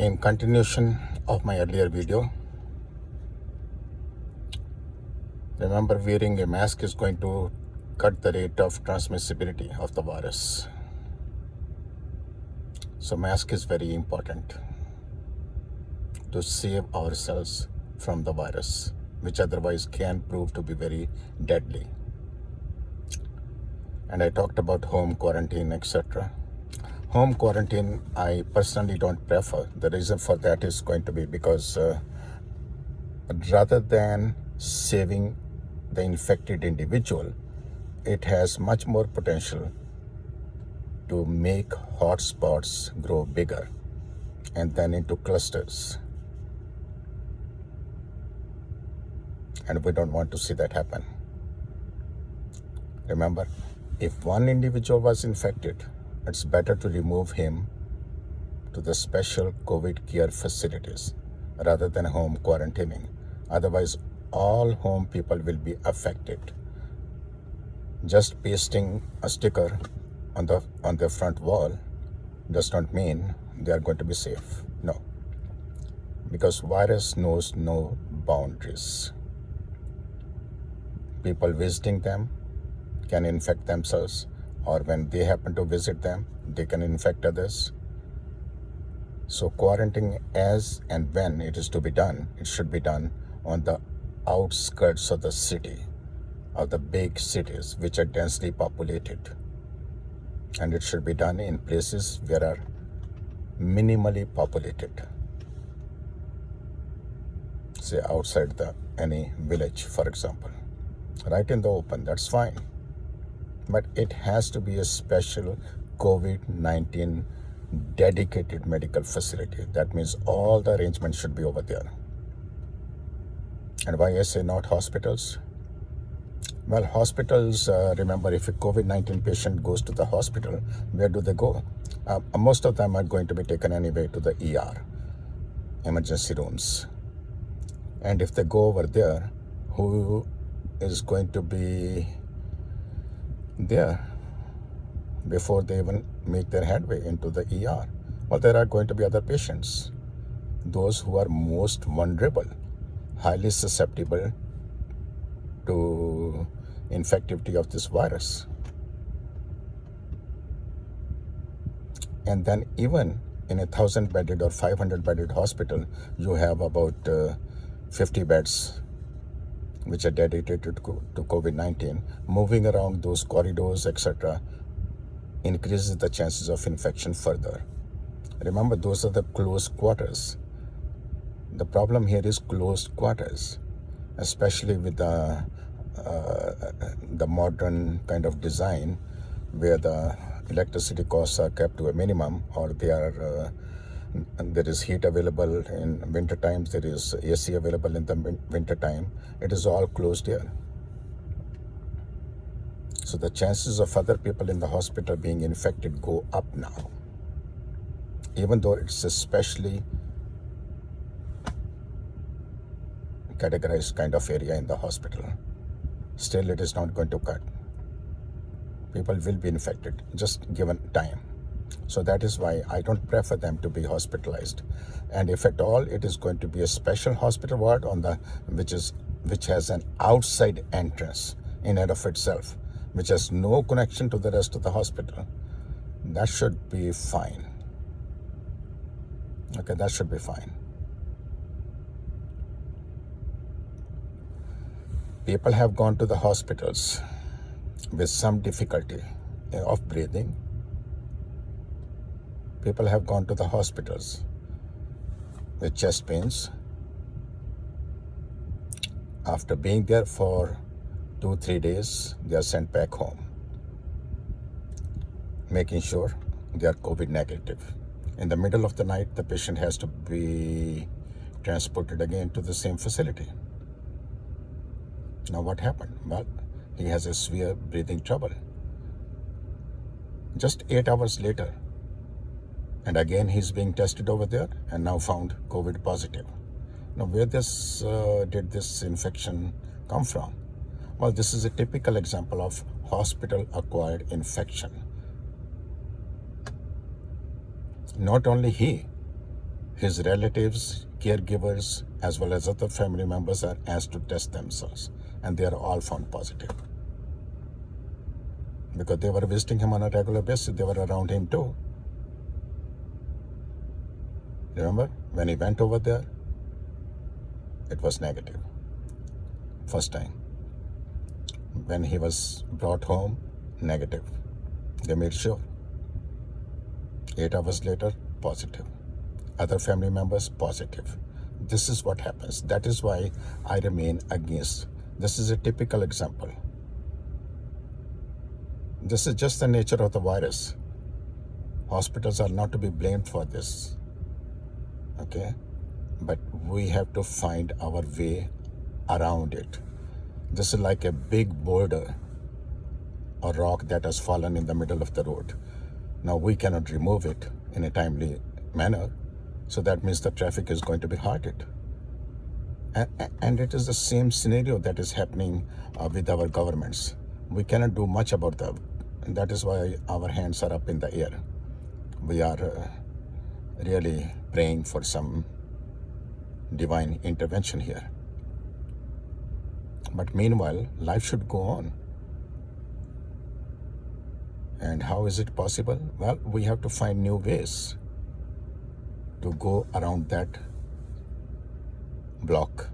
In continuation of my earlier video, remember wearing a mask is going to cut the rate of transmissibility of the virus. So mask is very important to save ourselves from the virus, which otherwise can prove to be very deadly. And I talked about home quarantine, etc. Home quarantine, I personally don't prefer. The reason for that is going to be because rather than saving the infected individual, it has much more potential to make hotspots grow bigger and then into clusters. And we don't want to see that happen. Remember, if one individual was infected, it's better to remove him to the special COVID care facilities rather than home quarantining. Otherwise, all home people will be affected. Just pasting a sticker on their front wall does not mean they are going to be safe. No, because virus knows no boundaries. People visiting them can infect themselves, or when they happen to visit them, they can infect others. So quarantining as and when it is to be done, it should be done on the outskirts of the city, of the big cities which are densely populated. And it should be done in places where are minimally populated. Say outside any village, for example. Right in the open, that's fine. But it has to be a special COVID-19 dedicated medical facility. That means all the arrangements should be over there. And why I say not hospitals? Well, hospitals, remember, if a COVID-19 patient goes to the hospital, where do they go? Most of them are going to be taken anyway to the ER, emergency rooms. And if they go over there, who is going to be there before they even make their headway into the ER? Well, there are going to be other patients, those who are most vulnerable, highly susceptible to infectivity of this virus. And then even in a 1,000-bedded or 500-bedded hospital, you have about 50 beds which are dedicated to COVID-19. Moving around those corridors, etc., increases the chances of infection further. Remember, those are the closed quarters. The problem here is closed quarters, especially with the modern kind of design where the electricity costs are kept to a minimum, or there is heat available in winter times, there is AC available in the winter time. It is all closed here. So the chances of other people in the hospital being infected go up now, even though it's a specially categorized kind of area in the hospital. Still, it is not going to cut. People will be infected, just given time. So that is why I don't prefer them to be hospitalized. And if at all, it is going to be a special hospital ward which has an outside entrance in and of itself, which has no connection to the rest of the hospital. That should be fine. Okay, that should be fine. People have gone to the hospitals with some difficulty of breathing. People have gone to the hospitals with chest pains. After being there for 2-3 days, they are sent back home, making sure they are COVID negative. In the middle of the night, the patient has to be transported again to the same facility. Now what happened? Well, he has a severe breathing trouble. Just 8 hours later, and again he's being tested over there and now found COVID positive. Now where did this infection come from? Well, this is a typical example of hospital-acquired infection. Not only he, His relatives, caregivers, as well as other family members are asked to test themselves, and they are all found positive. Because they were visiting him on a regular basis, they were around him too. Remember, when he went over there, it was negative. First time. When he was brought home, negative. They made sure. 8 hours later, positive. Other family members, positive. This is what happens. That is why I remain against. This is a typical example. This is just the nature of the virus. Hospitals are not to be blamed for this. Okay? But we have to find our way around it. This is like a big boulder or rock that has fallen in the middle of the road. Now we cannot remove it in a timely manner. So that means the traffic is going to be halted. And it is the same scenario that is happening with our governments. We cannot do much about that. And that is why our hands are up in the air. We are really praying for some divine intervention here. But meanwhile, life should go on. And how is it possible? Well, we have to find new ways to go around that block,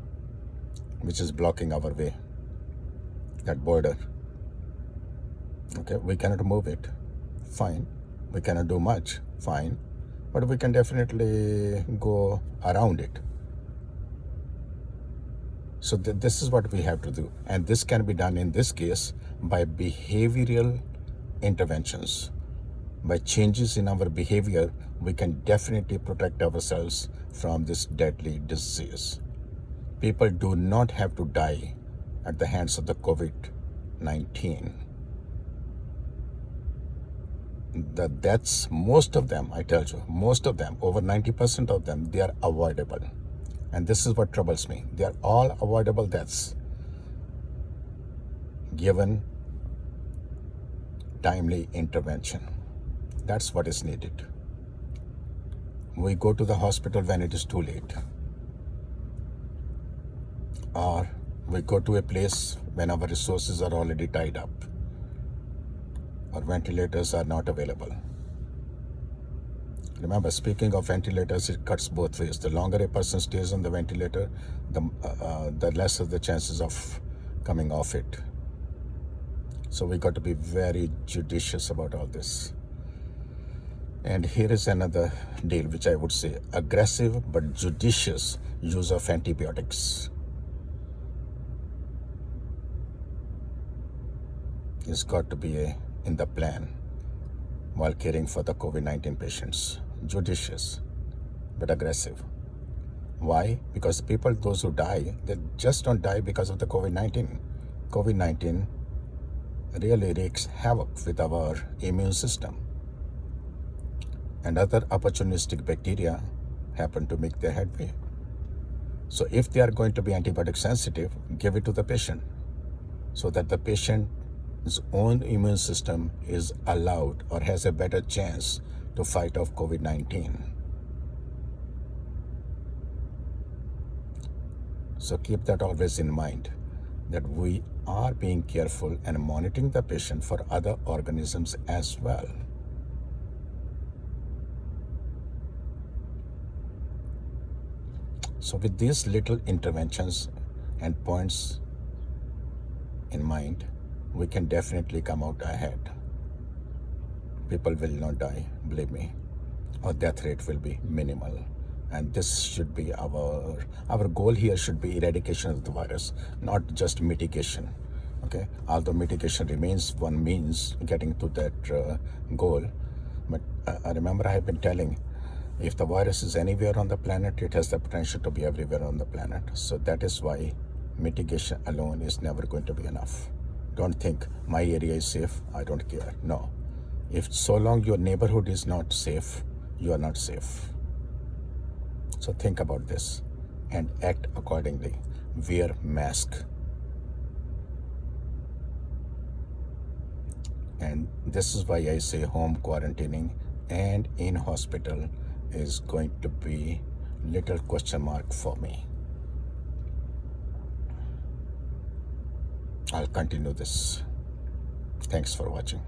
which is blocking our way, that border. Okay, we cannot move it. Fine. We cannot do much. Fine. But we can definitely go around it. So this is what we have to do. And this can be done in this case by behavioral interventions. By changes in our behavior, we can definitely protect ourselves from this deadly disease. People do not have to die at the hands of the COVID-19. The deaths, most of them, I tell you, most of them, over 90% of them, they are avoidable. And this is what troubles me. They are all avoidable deaths given timely intervention. That's what is needed. We go to the hospital when it is too late. Or we go to a place when our resources are already tied up. Or ventilators are not available. Remember, speaking of ventilators, it cuts both ways. The longer a person stays on the ventilator, the lesser the chances of coming off it. So we got to be very judicious about all this. And here is another deal, which I would say, aggressive but judicious use of antibiotics is got to be in the plan while caring for the COVID-19 patients. Judicious but aggressive. Why? Because people, those who die, they just don't die because of the COVID-19. COVID-19 really wreaks havoc with our immune system. And other opportunistic bacteria happen to make their headway. So if they are going to be antibiotic sensitive, give it to the patient so that the patient's own immune system is allowed or has a better chance to fight off COVID-19. So keep that always in mind, that we are being careful and monitoring the patient for other organisms as well. So with these little interventions and points in mind, we can definitely come out ahead. People will not die, believe me. Our death rate will be minimal. And this should be our goal here should be eradication of the virus, not just mitigation. Okay, although mitigation remains one means getting to that goal. But remember, I have been telling, if the virus is anywhere on the planet, it has the potential to be everywhere on the planet. So that is why mitigation alone is never going to be enough. Don't think my area is safe, I don't care. No. If so long your neighborhood is not safe, you are not safe. So think about this and act accordingly. Wear mask. And this is why I say home quarantining and in hospital is going to be little question mark for me. I'll continue this. Thanks for watching.